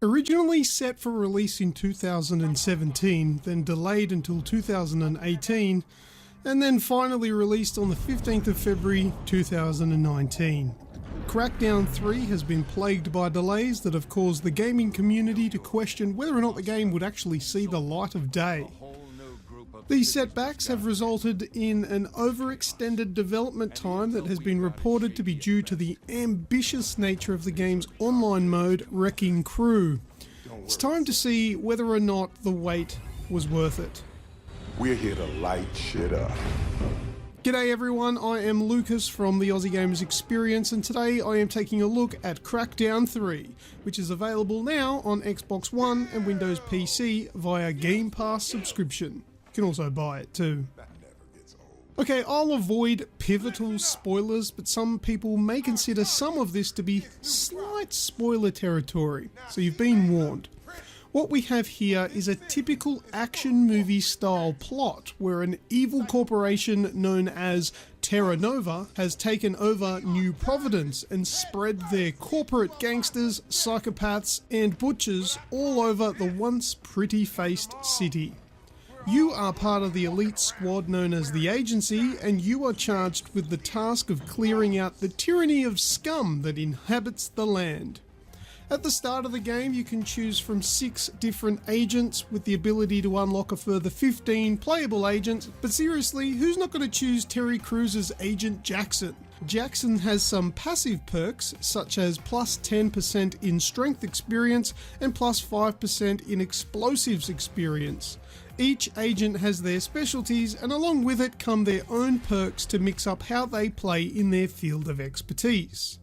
Originally set for release in 2017, then delayed until 2018, and then finally released on the 15th of February 2019. Crackdown 3 has been plagued by delays that have caused the gaming community to question whether or not the game would actually see the light of day. These setbacks have resulted in an overextended development time that has been reported to be due to the ambitious nature of the game's online mode, Wrecking Crew. It's time to see whether or not the wait was worth it. We're here to light shit up. G'day everyone, I am Lucas from the Aussie Gamers Experience, and today I am taking a look at Crackdown 3, which is available now on Xbox One and Windows PC via Game Pass subscription. You can also buy it too. Okay, I'll avoid pivotal spoilers, but some people may consider some of this to be slight spoiler territory, so you've been warned. What we have here is a typical action movie style plot where an evil corporation known as Terra Nova has taken over New Providence and spread their corporate gangsters, psychopaths and butchers all over the once pretty-faced city. You are part of the elite squad known as the Agency, and you are charged with the task of clearing out the tyranny of scum that inhabits the land. At the start of the game, you can choose from 6 different agents with the ability to unlock a further 15 playable agents, but seriously, who's not going to choose Terry Crews's Agent Jackson? Jackson has some passive perks, such as plus 10% in strength experience and plus 5% in explosives experience. Each agent has their specialties, and along with it come their own perks to mix up how they play in their field of expertise.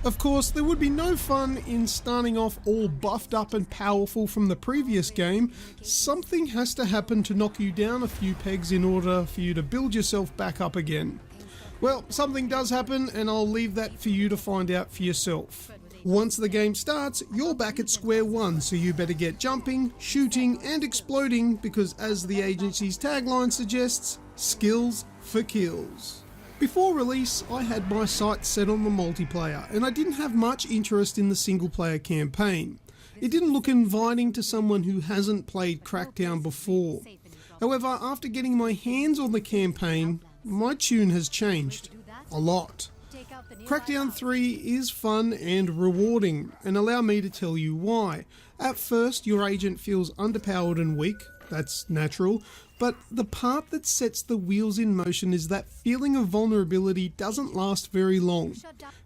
Of course, there would be no fun in starting off all buffed up and powerful from the previous game. Something has to happen to knock you down a few pegs in order for you to build yourself back up again. Well, something does happen, and I'll leave that for you to find out for yourself. Once the game starts, you're back at square one, so you better get jumping, shooting and exploding because, as the agency's tagline suggests, skills for kills. Before release, I had my sights set on the multiplayer, and I didn't have much interest in the single player campaign. It didn't look inviting to someone who hasn't played Crackdown before. However, after getting my hands on the campaign, my tune has changed. A lot. Crackdown 3 is fun and rewarding, and allow me to tell you why. At first, your agent feels underpowered and weak, that's natural, but the part that sets the wheels in motion is that feeling of vulnerability doesn't last very long.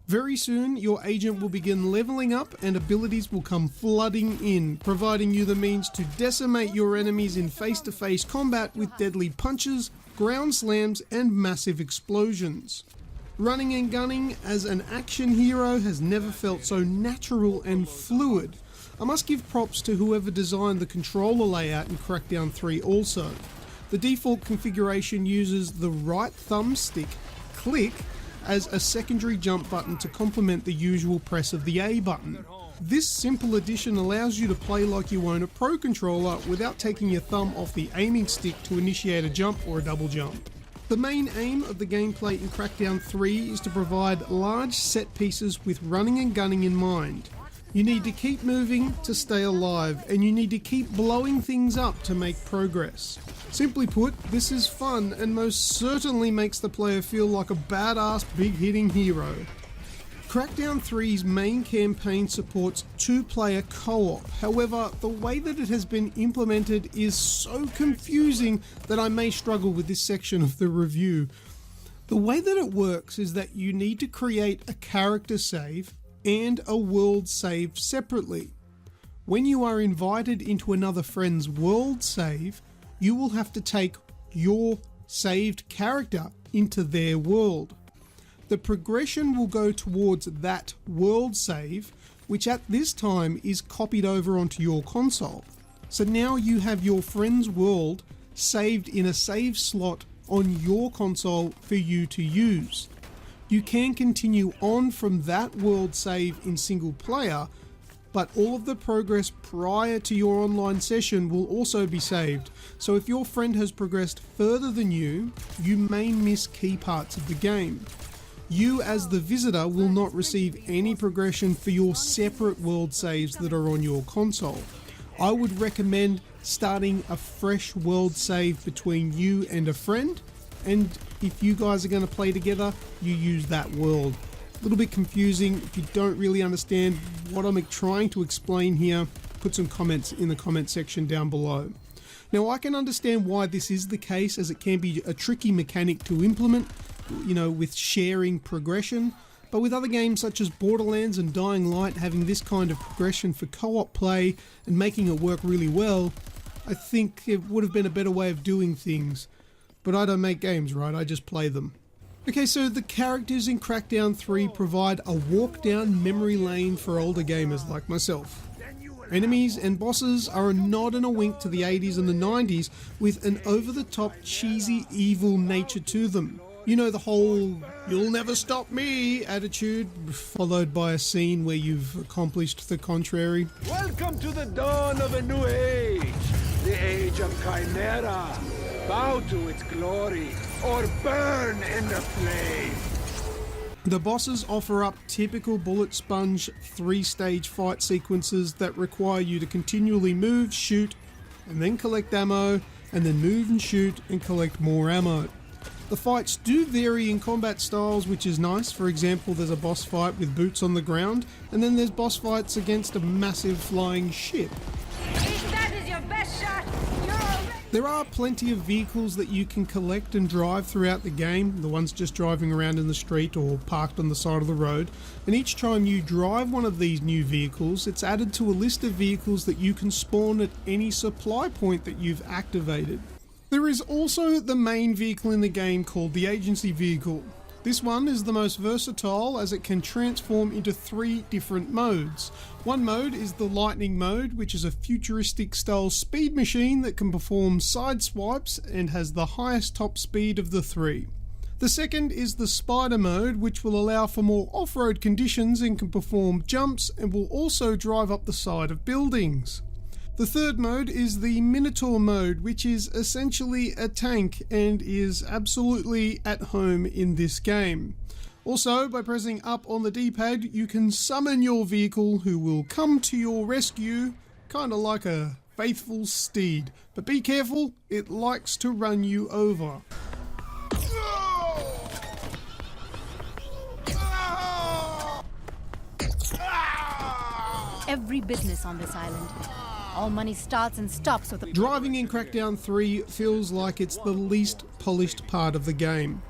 Very soon, your agent will begin leveling up and abilities will come flooding in, providing you the means to decimate your enemies in face-to-face combat with deadly punches, ground slams and massive explosions. Running and gunning as an action hero has never felt so natural and fluid. I must give props to whoever designed the controller layout in Crackdown 3 also. The default configuration uses the right thumbstick click as a secondary jump button to complement the usual press of the A button. This simple addition allows you to play like you own a Pro Controller without taking your thumb off the aiming stick to initiate a jump or a double jump. The main aim of the gameplay in Crackdown 3 is to provide large set pieces with running and gunning in mind. You need to keep moving to stay alive, and you need to keep blowing things up to make progress. Simply put, this is fun and most certainly makes the player feel like a badass big hitting hero. Crackdown 3's main campaign supports 2-player co-op, however, the way that it has been implemented is so confusing that I may struggle with this section of the review. The way that it works is that you need to create a character save and a world save separately. When you are invited into another friend's world save, you will have to take your saved character into their world. The progression will go towards that world save, which at this time is copied over onto your console. So now you have your friend's world saved in a save slot on your console for you to use. You can continue on from that world save in single player, but all of the progress prior to your online session will also be saved. So if your friend has progressed further than you, you may miss key parts of the game. You as the visitor will not receive any progression for your separate world saves that are on your console. I would recommend starting a fresh world save between you and a friend, and if you guys are going to play together, you use that world. A little bit confusing. If you don't really understand what I'm trying to explain here, put some comments in the comment section down below. Now, I can understand why this is the case, as it can be a tricky mechanic to implement, with sharing progression. But with other games such as Borderlands and Dying Light having this kind of progression for co-op play and making it work really well, I think it would have been a better way of doing things. But I don't make games, right? I just play them. Okay, so the characters in Crackdown 3 provide a walk down memory lane for older gamers like myself. Enemies and bosses are a nod and a wink to the 80s and the 90s with an over-the-top cheesy evil nature to them. You know, the whole "you'll never stop me" attitude, followed by a scene where you've accomplished the contrary. Welcome to the dawn of a new age, the age of Chimera. Bow to its glory, or burn in the flame. The bosses offer up typical bullet sponge 3-stage fight sequences that require you to continually move, shoot, and then collect ammo, and then move and shoot and collect more ammo. The fights do vary in combat styles, which is nice. For example, there's a boss fight with boots on the ground, and then there's boss fights against a massive flying ship. If that is your best shot, you're already... There are plenty of vehicles that you can collect and drive throughout the game, the ones just driving around in the street or parked on the side of the road, and each time you drive one of these new vehicles, it's added to a list of vehicles that you can spawn at any supply point that you've activated. There is also the main vehicle in the game called the agency vehicle. This one is the most versatile as it can transform into 3 different modes. One mode is the lightning mode, which is a futuristic style speed machine that can perform side swipes and has the highest top speed of the 3. The second is the spider mode, which will allow for more off-road conditions and can perform jumps and will also drive up the side of buildings. The third mode is the Minotaur Mode, which is essentially a tank and is absolutely at home in this game. Also, by pressing up on the D-pad, you can summon your vehicle who will come to your rescue, kinda like a faithful steed. But be careful, it likes to run you over. Every business on this island. All money starts and stops with a... Driving in Crackdown 3 feels like it's the least polished part of the game.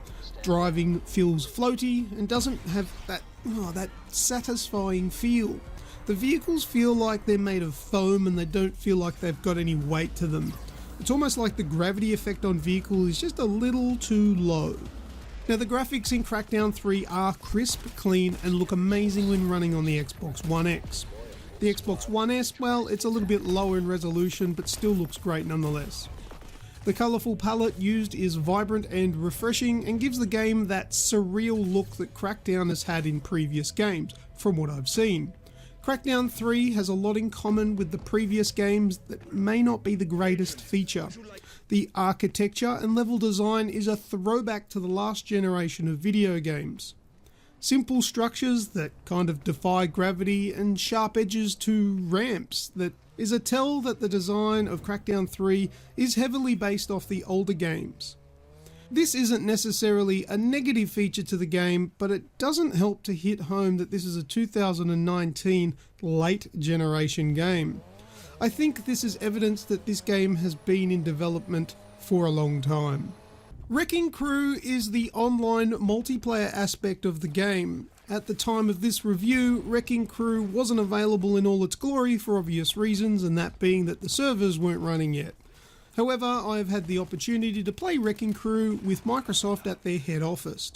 Driving feels floaty and doesn't have that satisfying feel. The vehicles feel like they're made of foam and they don't feel like they've got any weight to them. It's almost like the gravity effect on vehicles is just a little too low. Now, the graphics in Crackdown 3 are crisp, clean, and look amazing when running on the Xbox One X. The Xbox One S, well, it's a little bit lower in resolution, but still looks great nonetheless. The colourful palette used is vibrant and refreshing and gives the game that surreal look that Crackdown has had in previous games, from what I've seen. Crackdown 3 has a lot in common with the previous games that may not be the greatest feature. The architecture and level design is a throwback to the last generation of video games. Simple structures that kind of defy gravity and sharp edges to ramps that is a tell that the design of Crackdown 3 is heavily based off the older games. This isn't necessarily a negative feature to the game, but it doesn't help to hit home that this is a 2019 late generation game. I think this is evidence that this game has been in development for a long time. Wrecking Crew is the online multiplayer aspect of the game. At the time of this review, Wrecking Crew wasn't available in all its glory for obvious reasons, and that being that the servers weren't running yet. However, I've had the opportunity to play Wrecking Crew with Microsoft at their head office.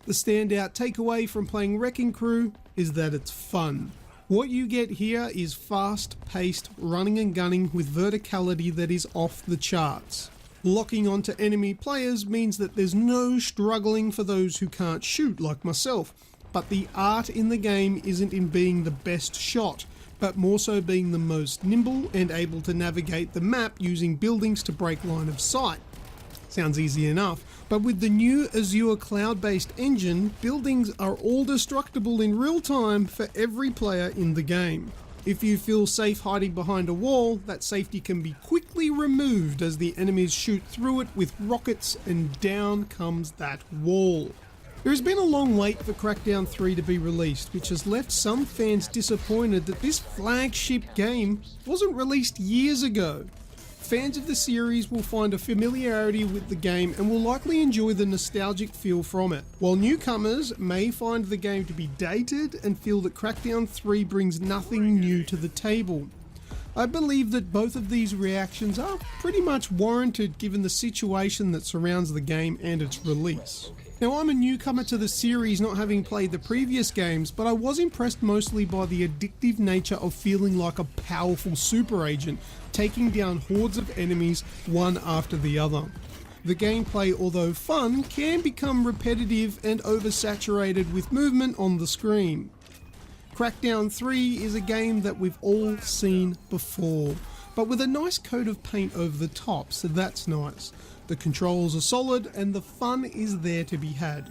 The standout takeaway from playing Wrecking Crew is that it's fun. What you get here is fast-paced running and gunning with verticality that is off the charts. Locking onto enemy players means that there's no struggling for those who can't shoot like myself, but the art in the game isn't in being the best shot, but more so being the most nimble and able to navigate the map using buildings to break line of sight. Sounds easy enough. But with the new Azure cloud-based engine, buildings are all destructible in real time for every player in the game. If you feel safe hiding behind a wall, that safety can be quickly removed as the enemies shoot through it with rockets and down comes that wall. There has been a long wait for Crackdown 3 to be released, which has left some fans disappointed that this flagship game wasn't released years ago. Fans of the series will find a familiarity with the game and will likely enjoy the nostalgic feel from it, while newcomers may find the game to be dated and feel that Crackdown 3 brings nothing new to the table. I believe that both of these reactions are pretty much warranted given the situation that surrounds the game and its release. Now, I'm a newcomer to the series, not having played the previous games, but I was impressed mostly by the addictive nature of feeling like a powerful super agent, taking down hordes of enemies one after the other. The gameplay, although fun, can become repetitive and oversaturated with movement on the screen. Crackdown 3 is a game that we've all seen before, but with a nice coat of paint over the top, so that's nice. The controls are solid and the fun is there to be had.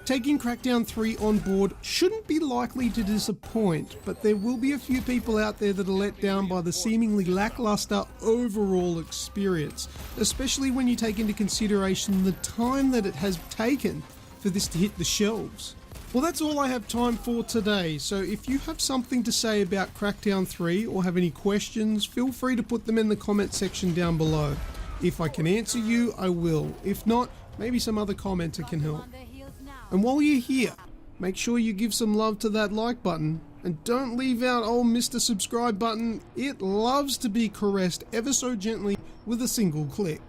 Taking Crackdown 3 on board shouldn't be likely to disappoint, but there will be a few people out there that are let down by the seemingly lackluster overall experience, especially when you take into consideration the time that it has taken for this to hit the shelves. Well, that's all I have time for today, so if you have something to say about Crackdown 3 or have any questions, feel free to put them in the comment section down below. If I can answer you, I will. If not, maybe some other commenter can help. And while you're here, make sure you give some love to that like button, and don't leave out old Mr. Subscribe button. It loves to be caressed ever so gently with a single click.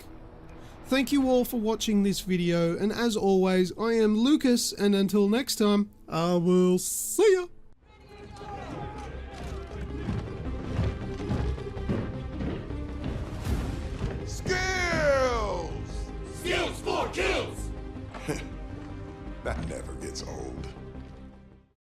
Thank you all for watching this video, and as always, I am Lucas, and until next time, I will see ya! That never gets old.